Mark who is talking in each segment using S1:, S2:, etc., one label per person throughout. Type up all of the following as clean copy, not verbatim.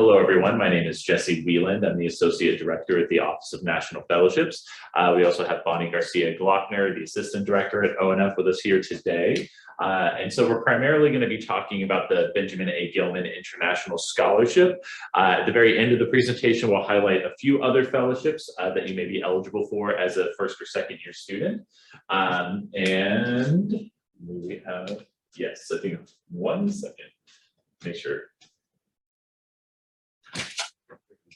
S1: Hello, everyone. My name is Jesse Wieland. I'm the Associate Director at the Office of National Fellowships. We also have Bonnie Garcia-Glockner, the Assistant Director at ONF, with us here today. And so we're primarily going to be talking about the Benjamin A. Gilman International Scholarship. At the very end of the presentation, we'll highlight a few other fellowships that you may be eligible for as a first or second year student. And we have, yes, I think 1 second, make sure.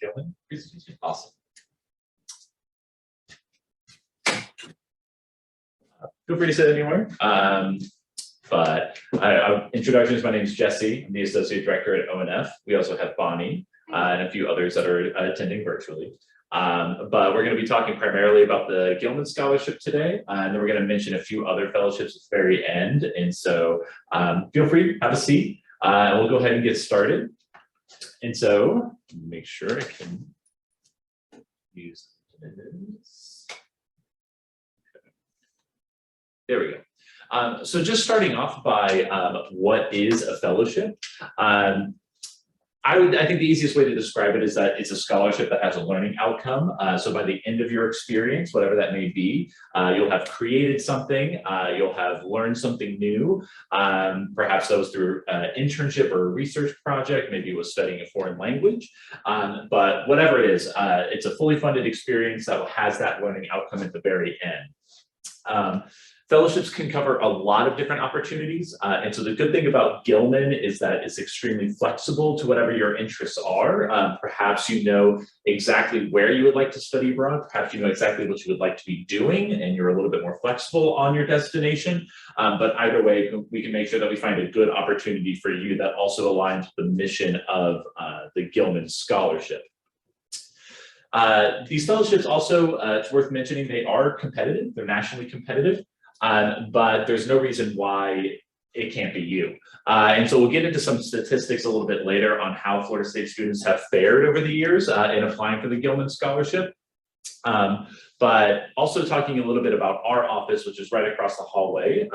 S1: Gilman presentation. Awesome. Feel free to sit anywhere. Introductions, my name is Jesse. I'm the Associate Director at ONF. We also have Bonnie and a few others that are attending virtually. But we're going to be talking primarily about the Gilman Scholarship today, and then we're going to mention a few other fellowships at the very end. And so feel free to have a seat, and we'll go ahead and get started. And so make sure I can use this. There we go. So just starting off by what is a fellowship? I think the easiest way to describe it is that it's a scholarship that has a learning outcome. So by the end of your experience, whatever that may be, you'll have created something, you'll have learned something new. Perhaps that was through an internship or a research project, maybe it was studying a foreign language. But whatever it is, it's a fully funded experience that has that learning outcome at the very end. Fellowships can cover a lot of different opportunities. And so the good thing about Gilman is that it's extremely flexible to whatever your interests are. Perhaps you know exactly where you would like to study abroad. Perhaps you know exactly what you would like to be doing, and you're a little bit more flexible on your destination. But either way, we can make sure that we find a good opportunity for you that also aligns with the mission of the Gilman Scholarship. These fellowships also, it's worth mentioning, they are competitive. They're nationally competitive. But there's no reason why it can't be you. And so we'll get into some statistics a little bit later on how Florida State students have fared over the years in applying for the Gilman Scholarship. But also talking a little bit about our office, which is right across the hallway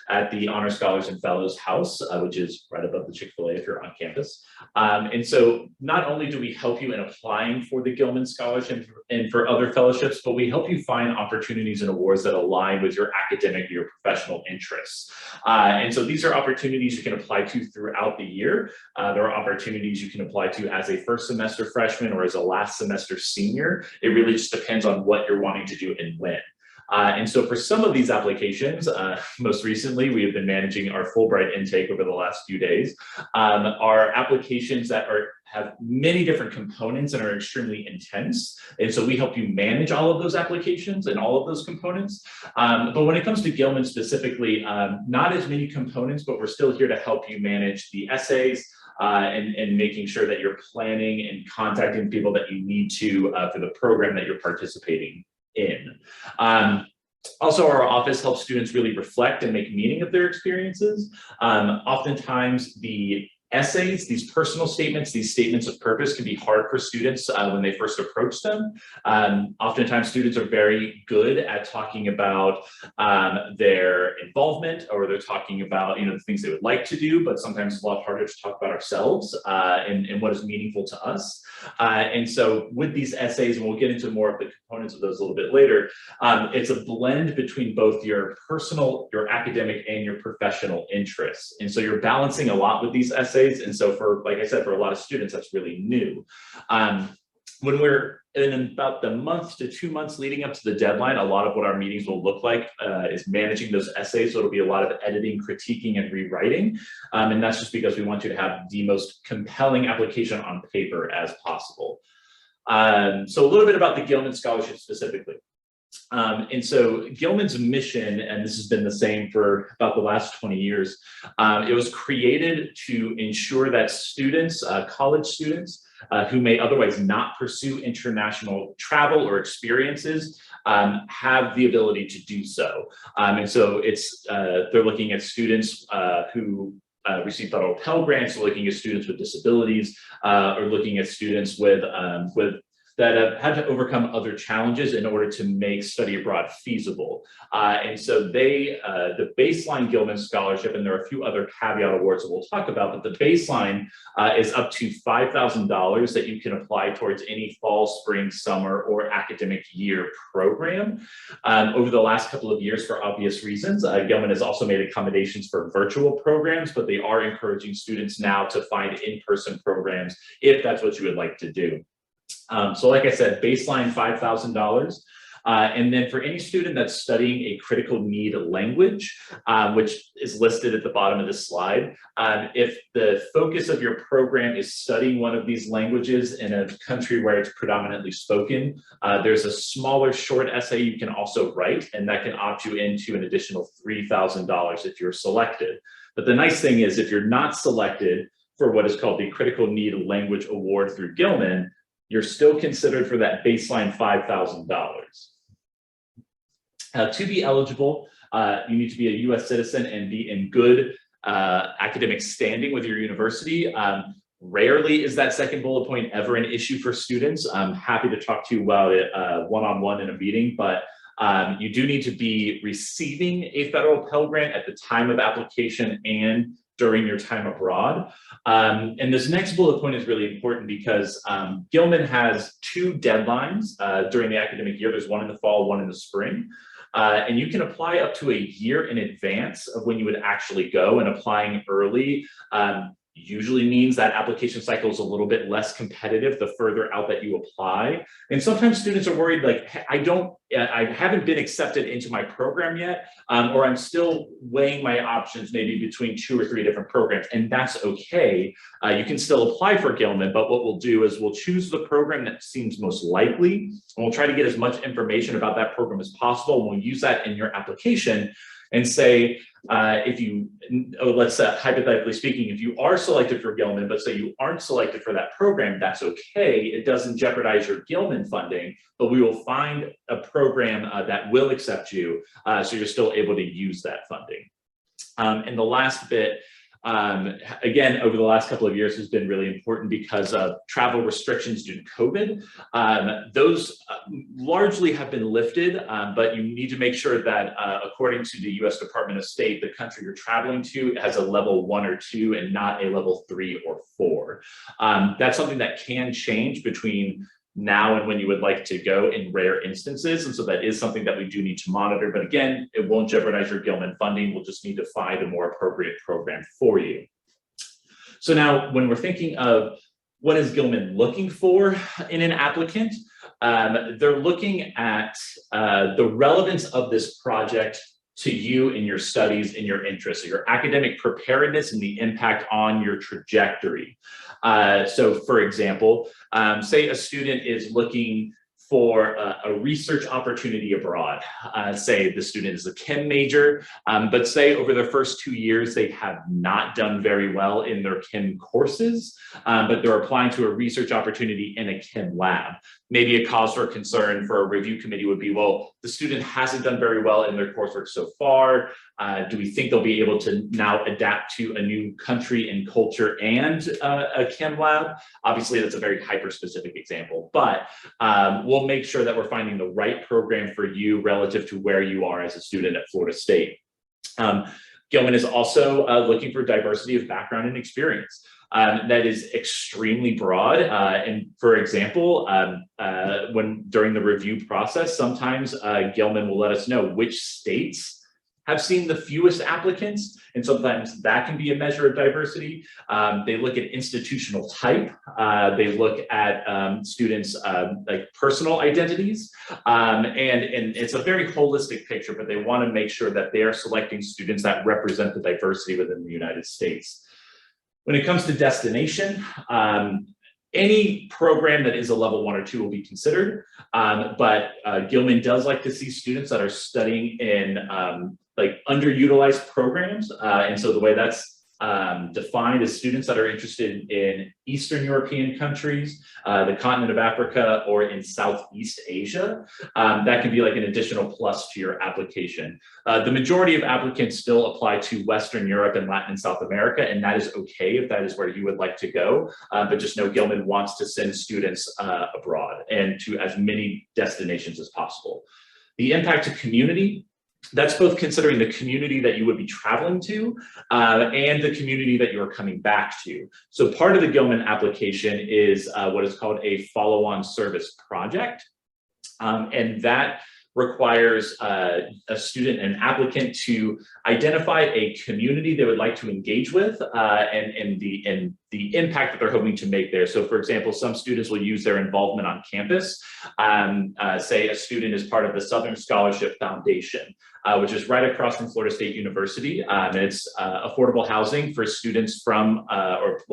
S1: at the Honor Scholars and Fellows House, which is right above the Chick-fil-A if you're on campus. And so not only do we help you in applying for the Gilman Scholarship and for other fellowships, but we help you find opportunities and awards that align with your academic or your professional interests. And so these are opportunities you can apply to throughout the year. There are opportunities you can apply to as a first semester freshman or as a last semester senior. It really just depends on what you're wanting to do and when. And so for some of these applications, most recently, we have been managing our Fulbright intake over the last few days. Are applications that have many different components and are extremely intense. And so we help you manage all of those applications and all of those components. But when it comes to Gilman specifically, not as many components, but we're still here to help you manage the essays, and making sure that you're planning and contacting people that you need to for the program that you're participating in. Also, our office helps students really reflect and make meaning of their experiences. Oftentimes, the essays, these personal statements, these statements of purpose can be hard for students when they first approach them. Oftentimes students are very good at talking about their involvement, or they're talking about the things they would like to do, but sometimes it's a lot harder to talk about ourselves and what is meaningful to us. And so with these essays, and we'll get into more of the components of those a little bit later, it's a blend between both your personal, your academic, and your professional interests. And so you're balancing a lot with these essays. And so for, like I said, for a lot of students, that's really new. When we're in about the month to 2 months leading up to the deadline, a lot of what our meetings will look like is managing those essays. So it'll be a lot of editing, critiquing, and rewriting. And that's just because we want you to have the most compelling application on paper as possible. So a little bit about the Gilman Scholarship specifically. And so Gilman's mission, and this has been the same for about the last 20 years, it was created to ensure that students, college students, who may otherwise not pursue international travel or experiences, have the ability to do so. And so they're looking at students who receive federal Pell Grants, looking at students with disabilities, or looking at students with that have had to overcome other challenges in order to make study abroad feasible. And so the baseline Gilman scholarship, and there are a few other caveat awards that we'll talk about, but the baseline is up to $5,000 that you can apply towards any fall, spring, summer, or academic year program. Over the last couple of years, for obvious reasons, Gilman has also made accommodations for virtual programs, but they are encouraging students now to find in-person programs if that's what you would like to do. So like I said, baseline $5,000. And then for any student that's studying a critical need language, which is listed at the bottom of this slide, if the focus of your program is studying one of these languages in a country where it's predominantly spoken, there's a smaller short essay you can also write, and that can opt you into an additional $3,000 if you're selected. But the nice thing is, if you're not selected for what is called the Critical Need Language Award through Gilman, you're still considered for that baseline $5,000. To be eligible, you need to be a US citizen and be in good academic standing with your university. Rarely is that second bullet point ever an issue for students. I'm happy to talk to you about it one-on-one in a meeting, but you do need to be receiving a federal Pell Grant at the time of application and during your time abroad. And this next bullet point is really important because Gilman has two deadlines during the academic year. There's one in the fall, one in the spring. And you can apply up to a year in advance of when you would actually go, and applying early usually means that application cycle is a little bit less competitive the further out that you apply. And sometimes students are worried, like, I haven't been accepted into my program yet, or I'm still weighing my options maybe between 2 or 3 different programs, and that's okay. You can still apply for Gilman, but what we'll do is we'll choose the program that seems most likely, and we'll try to get as much information about that program as possible, and we'll use that in your application and say, let's hypothetically speaking, if you are selected for Gilman, but say you aren't selected for that program, that's okay. It doesn't jeopardize your Gilman funding, but we will find a program that will accept you, so you're still able to use that funding. And the last bit, again, over the last couple of years has been really important because of travel restrictions due to COVID. Those largely have been lifted, but you need to make sure that according to the US Department of State, the country you're traveling to has a level 1 or 2 and not a level 3 or 4. That's something that can change between now and when you would like to go in rare instances. And so that is something that we do need to monitor. But again, it won't jeopardize your Gilman funding. We'll just need to find a more appropriate program for you. So now when we're thinking of what is Gilman looking for in an applicant, they're looking at the relevance of this project to you in your studies, in your interests, so your academic preparedness and the impact on your trajectory. So for example, say a student is looking for a research opportunity abroad. Say the student is a chem major, but say over the first 2 years, they have not done very well in their chem courses, but they're applying to a research opportunity in a chem lab. Maybe a cause for concern for a review committee would be, well, the student hasn't done very well in their coursework so far. Do we think they'll be able to now adapt to a new country and culture and a chem lab? Obviously, that's a very hyper-specific example, but we'll make sure that we're finding the right program for you relative to where you are as a student at Florida State. Gilman is also looking for diversity of background and experience. That is extremely broad. And for example, when during the review process, sometimes Gilman will let us know which states have seen the fewest applicants, and sometimes that can be a measure of diversity. They look at institutional type. They look at students' like personal identities, and it's a very holistic picture, but they want to make sure that they are selecting students that represent the diversity within the United States. When it comes to destination, any program that is a level 1 or 2 will be considered, but Gilman does like to see students that are studying in like underutilized programs. And so the way that's defined as students that are interested in Eastern European countries, the continent of Africa, or in Southeast Asia. That can be like an additional plus to your application. The majority of applicants still apply to Western Europe and Latin and South America, and that is okay if that is where you would like to go. But just know Gilman wants to send students abroad and to as many destinations as possible. The impact to community, that's both considering the community that you would be traveling to and the community that you're coming back to. So part of the Gilman application is what is called a follow-on service project. And that requires a student, an applicant, to identify a community they would like to engage with and the impact that they're hoping to make there. So for example, some students will use their involvement on campus. Say a student is part of the Southern Scholarship Foundation, which is right across from Florida State University. And it's affordable housing for students from,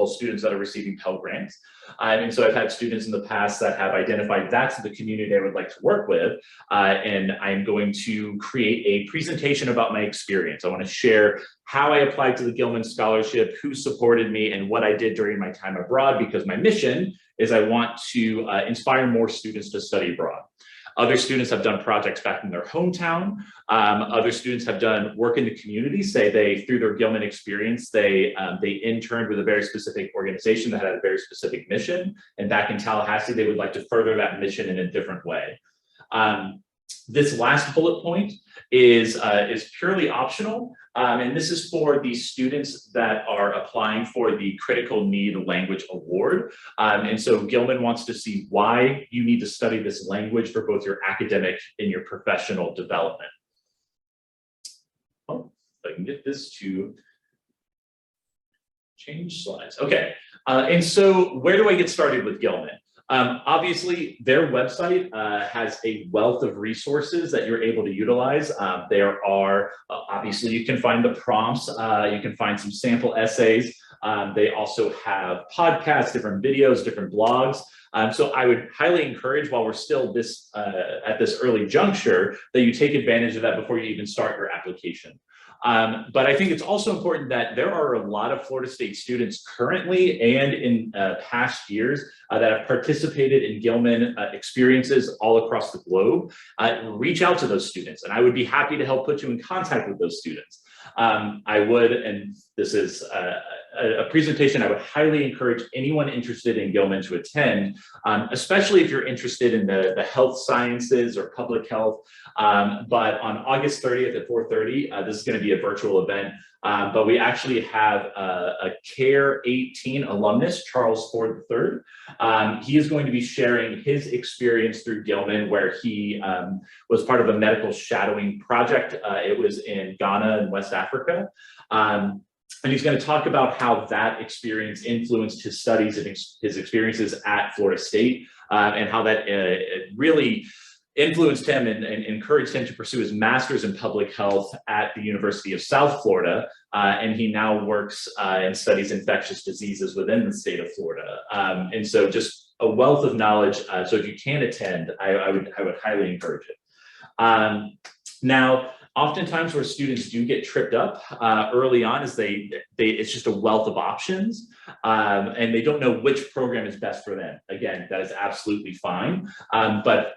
S1: students that are receiving Pell Grants. And so I've had students in the past that have identified that's the community they would like to work with. And I'm going to create a presentation about my experience. I want to share how I applied to the Gilman Scholarship, who supported me, and what I did during my time abroad, because my mission is I want to inspire more students to study abroad. Other students have done projects back in their hometown. Other students have done work in the community. Say through their Gilman experience, they interned with a very specific organization that had a very specific mission. And back in Tallahassee, they would like to further that mission in a different way. This last bullet point is purely optional. And this is for the students that are applying for the Critical Need Language Award. And so Gilman wants to see why you need to study this language for both your academic and your professional development. Oh, if I can get this to change slides. Okay, and so where do I get started with Gilman? Obviously, their website has a wealth of resources that you're able to utilize. There are, obviously, you can find the prompts, you can find some sample essays. They also have podcasts, different videos, different blogs. So I would highly encourage, while we're still at this early juncture, that you take advantage of that before you even start your application. But I think it's also important that there are a lot of Florida State students currently and in past years that have participated in Gilman experiences all across the globe. Reach out to those students, and I would be happy to help put you in contact with those students. I would, and this is a presentation I would highly encourage anyone interested in Gilman to attend, especially if you're interested in the health sciences or public health. But on August 30th at 4:30, this is going to be a virtual event, but we actually have a CARE 18 alumnus, Charles Ford III. He is going to be sharing his experience through Gilman, where he was part of a medical shadowing project. It was in Ghana and West Africa. And he's going to talk about how that experience influenced his studies and his experiences at Florida State, and how that really influenced him and encouraged him to pursue his master's in public health at the University of South Florida. And he now works and studies infectious diseases within the state of Florida. And so just a wealth of knowledge. So if you can attend, I would highly encourage it. Now, oftentimes where students do get tripped up early on is it's just a wealth of options, and they don't know which program is best for them. Again, that is absolutely fine, but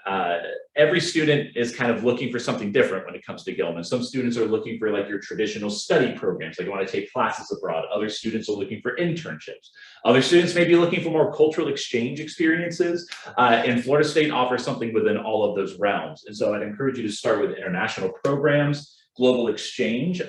S1: every student is kind of looking for something different when it comes to Gilman. Some students are looking for like your traditional study programs, like you want to take classes abroad. Other students are looking for internships. Other students may be looking for more cultural exchange experiences, and Florida State offers something within all of those realms. And so I'd encourage you to start with international programs. Global exchange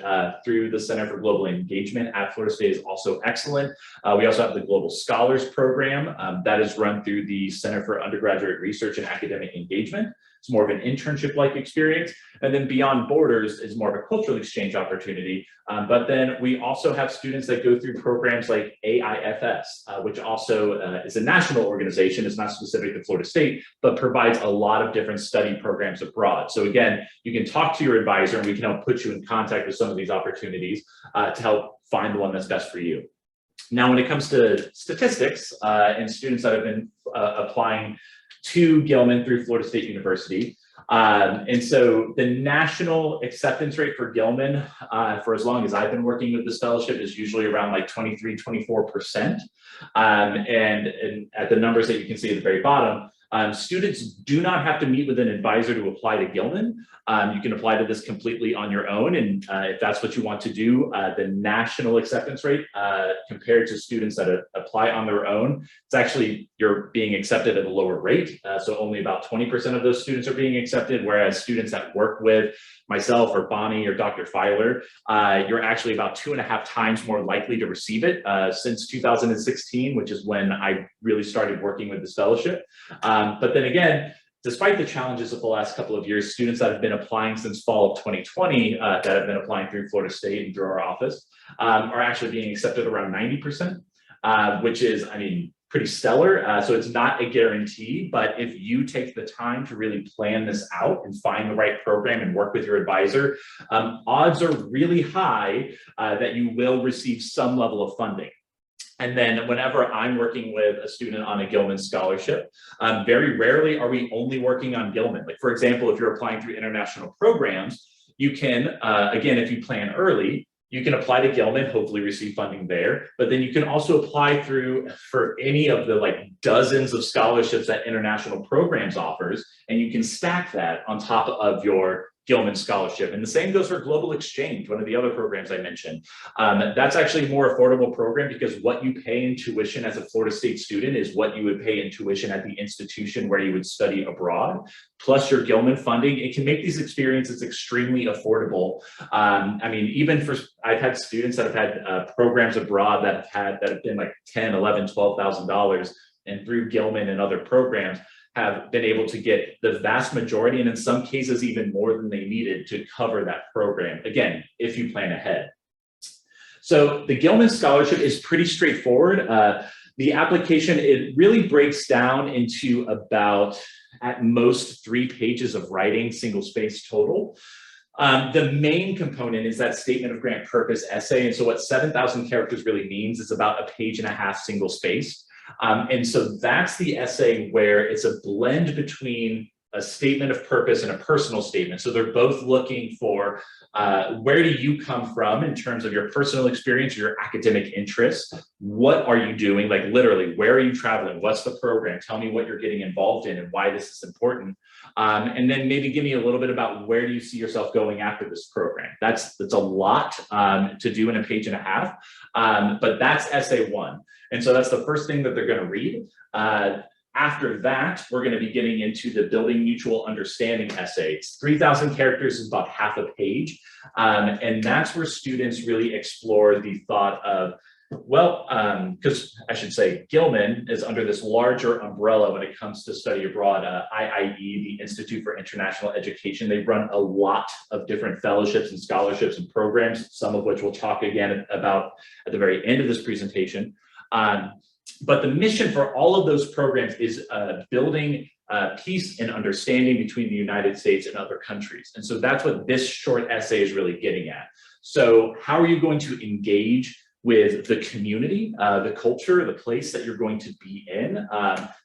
S1: through the Center for Global Engagement at Florida State is also excellent. We also have the Global Scholars Program that is run through the Center for Undergraduate Research and Academic Engagement. It's more of an internship-like experience. And then Beyond Borders is more of a cultural exchange opportunity. But then we also have students that go through programs like AIFS, which also is a national organization. It's not specific to Florida State, but provides a lot of different study programs abroad. So again, you can talk to your advisor and we can help put you in contact with some of these opportunities to help find the one that's best for you. Now, when it comes to statistics and students that have been applying to Gilman through Florida State University, And so the national acceptance rate for Gilman, for as long as I've been working with this fellowship, is usually around like 23, 24%. And at the numbers that you can see at the very bottom, students do not have to meet with an advisor to apply to Gilman. You can apply to this completely on your own. And if that's what you want to do, the national acceptance rate compared to students that apply on their own, it's actually, you're being accepted at a lower rate. So only about 20% of those students are being accepted, whereas students that work with myself or Bonnie or Dr. Filer, you're actually about 2.5 times more likely to receive it since 2016, which is when I really started working with this fellowship. But then again, despite the challenges of the last couple of years, students that have been applying since fall of 2020 that have been applying through Florida State and through our office are actually being accepted around 90%, which is, I mean, pretty stellar. So it's not a guarantee, but if you take the time to really plan this out and find the right program and work with your advisor, odds are really high that you will receive some level of funding. And then whenever I'm working with a student on a Gilman scholarship, very rarely are we only working on Gilman. Like, for example, if you're applying through international programs, you can, again, if you plan early, you can apply to Gilman, hopefully receive funding there, but then you can also apply for any of the like dozens of scholarships that international programs offers, and you can stack that on top of your Gilman scholarship. And the same goes for Global Exchange, one of the other programs I mentioned. That's actually a more affordable program because what you pay in tuition as a Florida State student is what you would pay in tuition at the institution where you would study abroad, plus your Gilman funding. It can make these experiences extremely affordable. I mean, even for, I've had students that have had programs abroad that have been like $10,000, $11,000, $12,000, and through Gilman and other programs, have been able to get the vast majority, and in some cases even more than they needed to cover that program, again, if you plan ahead. So the Gilman scholarship is pretty straightforward. The application, it really breaks down into about, at most, 3 pages of writing, single space total. The main component is that statement of grant purpose essay. And so what 7,000 characters really means is about 1.5 pages single spaced. And so that's the essay where it's a blend between a statement of purpose and a personal statement. So they're both looking for where do you come from in terms of your personal experience, your academic interests? What are you doing? Like literally, where are you traveling? What's the program? Tell me what you're getting involved in and why this is important. And then maybe give me a little bit about where do you see yourself going after this program? That's a lot to do in 1.5 pages, but that's essay 1. And so that's the first thing that they're going to read. After that, we're going to be getting into the building mutual understanding essay. It's 3,000 characters, is about 1/2 page. And that's where students really explore the thought of, well, because I should say Gilman is under this larger umbrella when it comes to study abroad, IIE, the Institute for International Education. They run a lot of different fellowships and scholarships and programs, some of which we'll talk again about at the very end of this presentation. But the mission for all of those programs is building peace and understanding between the United States and other countries. And so that's what this short essay is really getting at. So how are you going to engage with the community, the culture, the place that you're going to be in?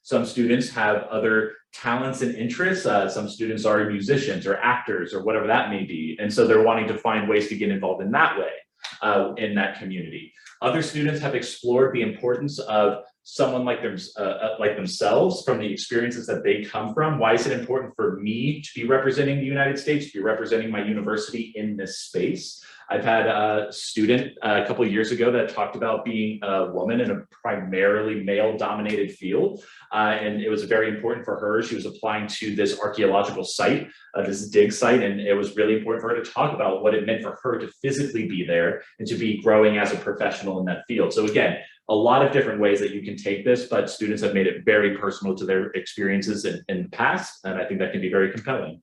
S1: Some students have other talents and interests. Some students are musicians or actors or whatever that may be. And so they're wanting to find ways to get involved in that way, in that community. Other students have explored the importance of someone like themselves from the experiences that they come from. Why is it important for me to be representing the United States, to be representing my university in this space? I've had a student a couple of years ago that talked about being a woman in a primarily male-dominated field, and it was very important for her. She was applying to this archaeological site, this dig site, and it was really important for her to talk about what it meant for her to physically be there and to be growing as a professional in that field. So again, a lot of different ways that you can take this, but students have made it very personal to their experiences in the past, and I think that can be very compelling.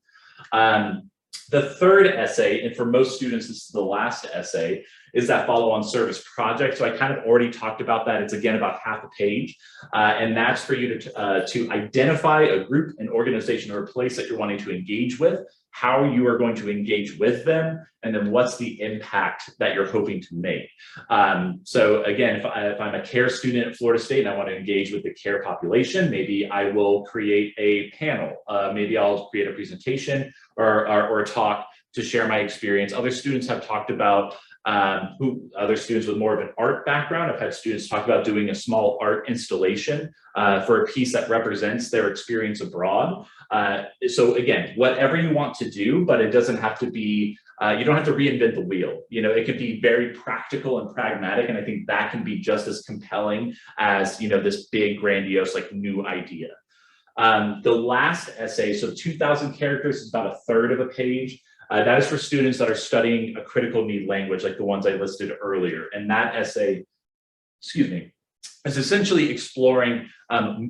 S1: The third essay, and for most students, this is the last essay, is that follow-on service project. So I kind of already talked about that. It's again about half a page. And that's for you to identify a group, an organization, or a place that you're wanting to engage with, how you are going to engage with them, and then what's the impact that you're hoping to make. So again, if I'm a care student at Florida State and I want to engage with the care population, maybe I will create a panel. Maybe I'll create a presentation or a talk to share my experience. Other students have talked about other students with more of an art background. I've had students talk about doing a small art installation for a piece that represents their experience abroad. So again, whatever you want to do, but it doesn't have to be, you don't have to reinvent the wheel. You know, it could be very practical and pragmatic, and I think that can be just as compelling as, you know, this big, grandiose, like new idea. The last essay, so 2,000 characters is about a third of a page. That is for students that are studying a critical need language, like the ones I listed earlier. And that essay, excuse me, is essentially exploring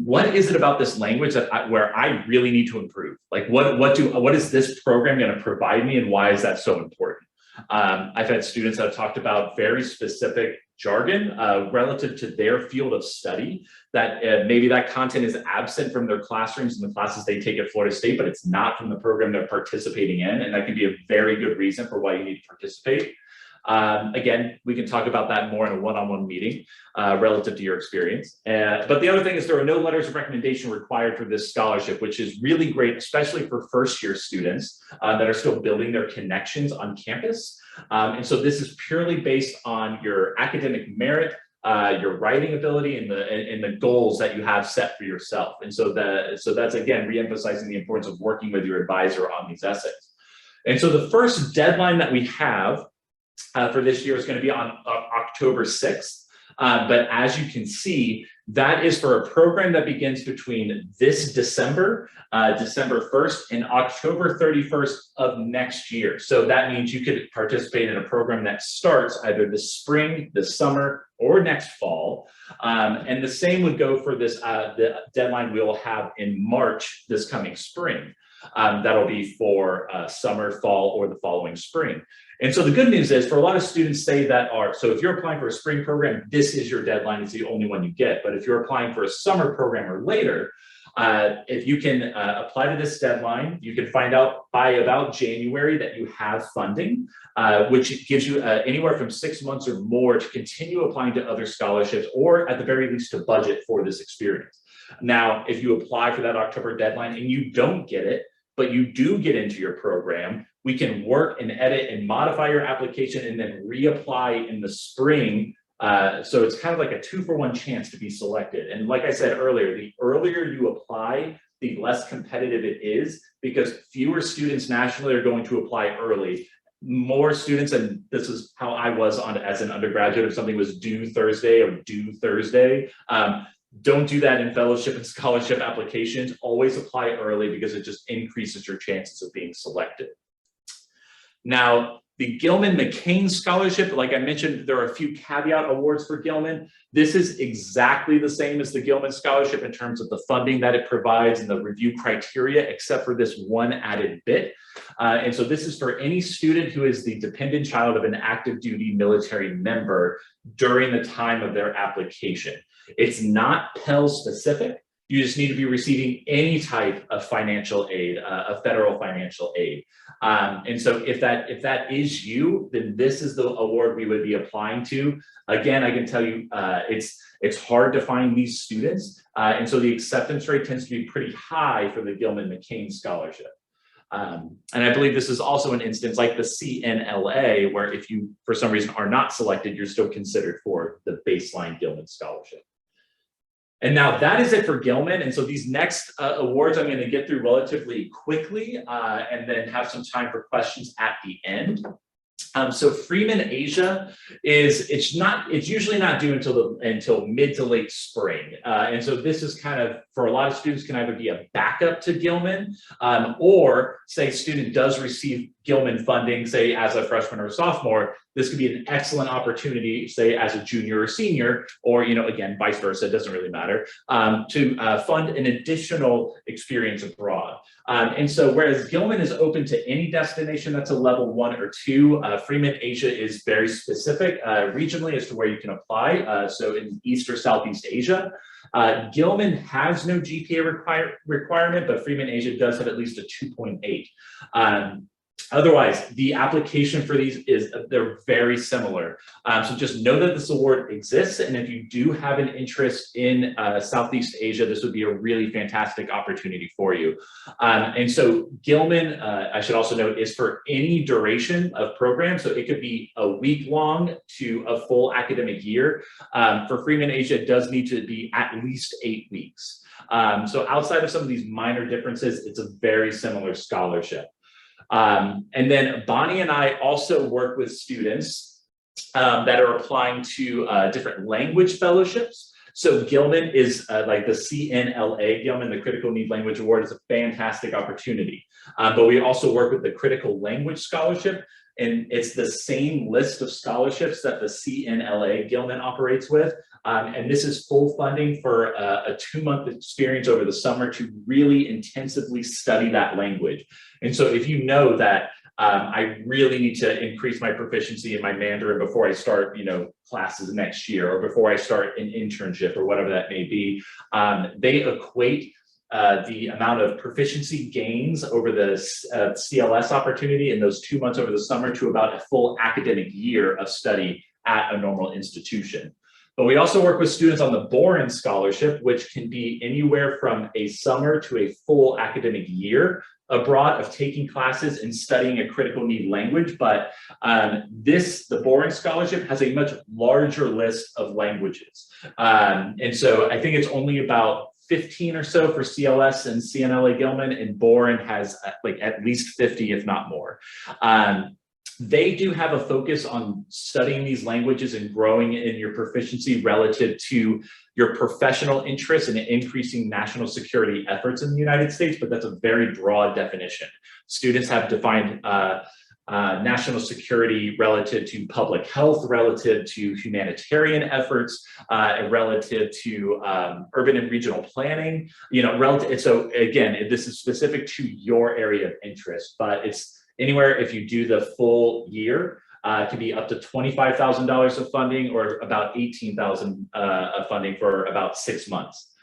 S1: what is it about this language that where I really need to improve? Like what is this program going to provide me, and why is that so important? I've had students that have talked about very specific jargon relative to their field of study, that maybe that content is absent from their classrooms and the classes they take at Florida State, but it's not from the program they're participating in. And that can be a very good reason for why you need to participate. Again, we can talk about that more in a one-on-one meeting relative to your experience. But the other thing is there are no letters of recommendation required for this scholarship, which is really great, especially for first-year students that are still building their connections on campus. And so this is purely based on your academic merit, your writing ability, and the goals that you have set for yourself. And so that's again reemphasizing the importance of working with your advisor on these essays. And so the first deadline that we have for this year is going to be on October 6th. But as you can see, that is for a program that begins between this December, December 1st, and October 31st of next year. So that means you could participate in a program that starts either this spring, this summer, or next fall. And the same would go for this, the deadline we will have in March this coming spring. That'll be for summer, fall, or the following spring. And so the good news is for a lot of students say that are, so if you're applying for a spring program, this is your deadline, it's the only one you get. But if you're applying for a summer program or later, if you can apply to this deadline, you can find out by about January that you have funding, which gives you anywhere from 6 months or more to continue applying to other scholarships, or at the very least to budget for this experience. Now, if you apply for that October deadline and you don't get it, but you do get into your program, we can work and edit and modify your application and then reapply in the spring. So it's kind of like a 2-for-1 chance to be selected. And like I said earlier, the earlier you apply, the less competitive it is, because fewer students nationally are going to apply early. More students, and this is how I was on as an undergraduate, if something was due Thursday or due Thursday, don't do that in fellowship and scholarship applications. Always apply early because it just increases your chances of being selected. Now, the Gilman McCain Scholarship, like I mentioned, there are a few caveat awards for Gilman. This is exactly the same as the Gilman Scholarship in terms of the funding that it provides and the review criteria, except for this one added bit. And so this is for any student who is the dependent child of an active duty military member during the time of their application. It's not Pell specific. You just need to be receiving any type of financial aid, a federal financial aid. And so if that is you, then this is the award we would be applying to. Again, I can tell you it's hard to find these students. And so the acceptance rate tends to be pretty high for the Gilman McCain Scholarship. And I believe this is also an instance like the CNLA, where if you, for some reason, are not selected, you're still considered for the baseline Gilman Scholarship. And now that is it for Gilman. And so these next awards I'm going to get through relatively quickly and then have some time for questions at the end. So Freeman-Asia it's usually not due until mid to late spring. And so this is kind of for a lot of students can either be a backup to Gilman, or say a student does receive Gilman funding, say as a freshman or a sophomore, this could be an excellent opportunity, say as a junior or senior, or, again, vice versa, it doesn't really matter, to fund an additional experience abroad. And so whereas Gilman is open to any destination that's a level 1 or 2, Freeman-Asia is very specific regionally as to where you can apply. So in East or Southeast Asia, Gilman has no GPA requirement, but Freeman-Asia does have at least a 2.8. Otherwise, the application for these they're very similar. So just know that this award exists, and if you do have an interest in Southeast Asia, this would be a really fantastic opportunity for you. And so Gilman, I should also note, is for any duration of program. So it could be a week long to a full academic year. For Freeman-Asia, it does need to be at least 8 weeks. So outside of some of these minor differences, it's a very similar scholarship. And then Bonnie and I also work with students that are applying to different language fellowships. So Gilman is like the CNLA, Gilman, the Critical Need Language Award, is a fantastic opportunity. But we also work with the Critical Language Scholarship, and it's the same list of scholarships that the CNLA Gilman operates with. And this is full funding for a 2-month experience over the summer to really intensively study that language. And so if you know that I really need to increase my proficiency in my Mandarin before I start, classes next year, or before I start an internship or whatever that may be, they equate the amount of proficiency gains over the CLS opportunity in those 2 months over the summer to about a full academic year of study at a normal institution. But we also work with students on the Boren Scholarship, which can be anywhere from a summer to a full academic year abroad of taking classes and studying a critical need language. But the Boren Scholarship has a much larger list of languages. And so I think it's only about 15 or so for CLS and CNLA Gilman, and Boren has at least 50, if not more. They do have a focus on studying these languages and growing in your proficiency relative to your professional interests and increasing national security efforts in the United States, but that's a very broad definition. Students have defined national security relative to public health, relative to humanitarian efforts, relative to urban and regional planning, relative. So again, this is specific to your area of interest, but it's anywhere, if you do the full year, it can be up to $25,000 of funding, or about $18,000 of funding for about 6 months.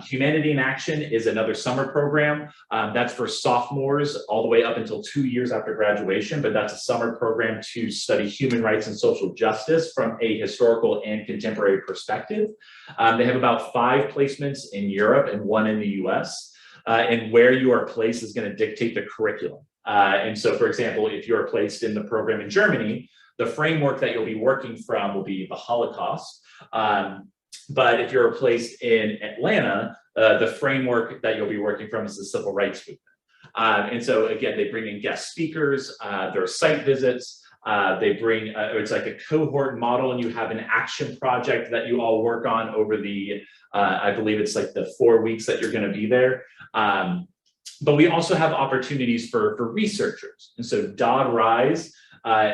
S1: Humanity in Action is another summer program. That's for sophomores all the way up until 2 years after graduation, but that's a summer program to study human rights and social justice from a historical and contemporary perspective. They have about 5 placements in Europe and 1 in the US. And where you are placed is going to dictate the curriculum. And so, for example, if you're placed in the program in Germany, the framework that you'll be working from will be the Holocaust. But if you're placed in Atlanta, the framework that you'll be working from is the civil rights movement. And so, again, they bring in guest speakers, there are site visits. They bring, it's like a cohort model, and you have an action project that you all work on over the, I believe it's like the 4 weeks that you're going to be there. But we also have opportunities for researchers. And so Dodd Rise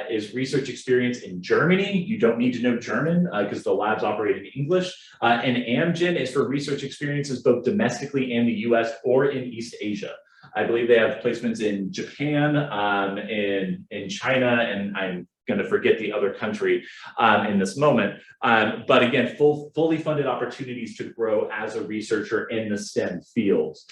S1: is research experience in Germany. You don't need to know German because the labs operate in English. And Amgen is for research experiences both domestically and the US or in East Asia. I believe they have placements in Japan, in China, and I'm going to forget the other country in this moment. But again, fully funded opportunities to grow as a researcher in the STEM fields.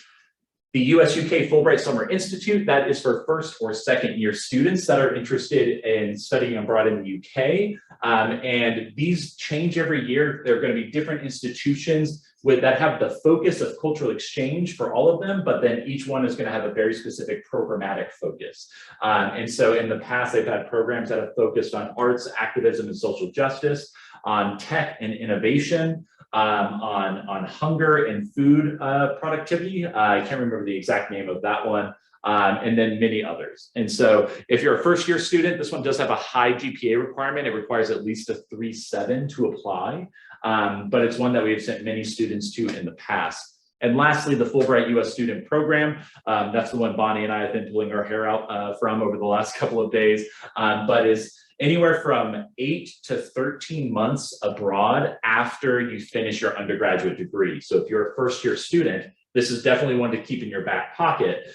S1: The US-UK Fulbright Summer Institute, that is for first or second year students that are interested in studying abroad in the UK. And these change every year. There are going to be different institutions that have the focus of cultural exchange for all of them, but then each one is going to have a very specific programmatic focus. And so in the past, they've had programs that have focused on arts, activism, and social justice, on tech and innovation, on hunger and food productivity. I can't remember the exact name of that one. And then many others. And so if you're a first year student, this one does have a high GPA requirement. It requires at least a 3.7 to apply, but it's one that we've sent many students to in the past. And lastly, the Fulbright U.S. Student Program. That's the one Bonnie and I have been pulling our hair out from over the last couple of days, but is anywhere from 8 to 13 months abroad after you finish your undergraduate degree. So if you're a first-year student, this is definitely one to keep in your back pocket.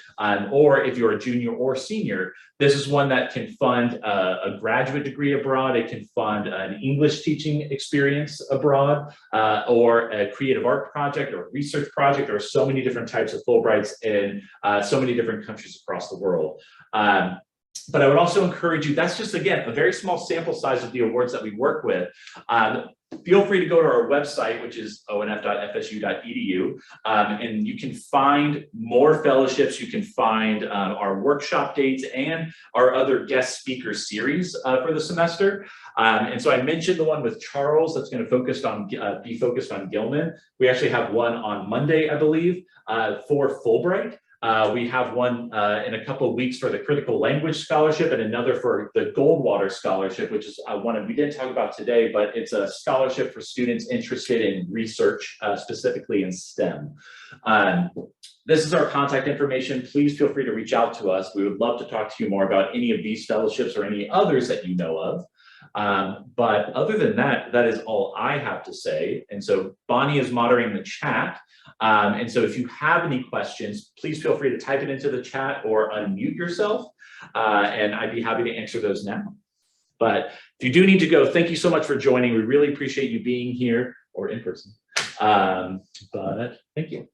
S1: Or if you're a junior or senior, this is one that can fund a graduate degree abroad. It can fund an English teaching experience abroad, or a creative art project or a research project. There are so many different types of Fulbrights in so many different countries across the world. But I would also encourage you, that's just, again, a very small sample size of the awards that we work with. Feel free to go to our website, which is onf.fsu.edu, and you can find more fellowships. You can find our workshop dates and our other guest speaker series for the semester. And so I mentioned the one with Charles that's going to be focused on Gilman. We actually have one on Monday, I believe, for Fulbright. We have one in a couple of weeks for the Critical Language Scholarship and another for the Goldwater Scholarship, which is one we didn't talk about today, but it's a scholarship for students interested in research, specifically in STEM. This is our contact information. Please feel free to reach out to us. We would love to talk to you more about any of these fellowships or any others that you know of. But other than that, that is all I have to say. And so Bonnie is moderating the chat. And so if you have any questions, please feel free to type it into the chat or unmute yourself. And I'd be happy to answer those now. But if you do need to go, thank you so much for joining. We really appreciate you being here or in person. But thank you.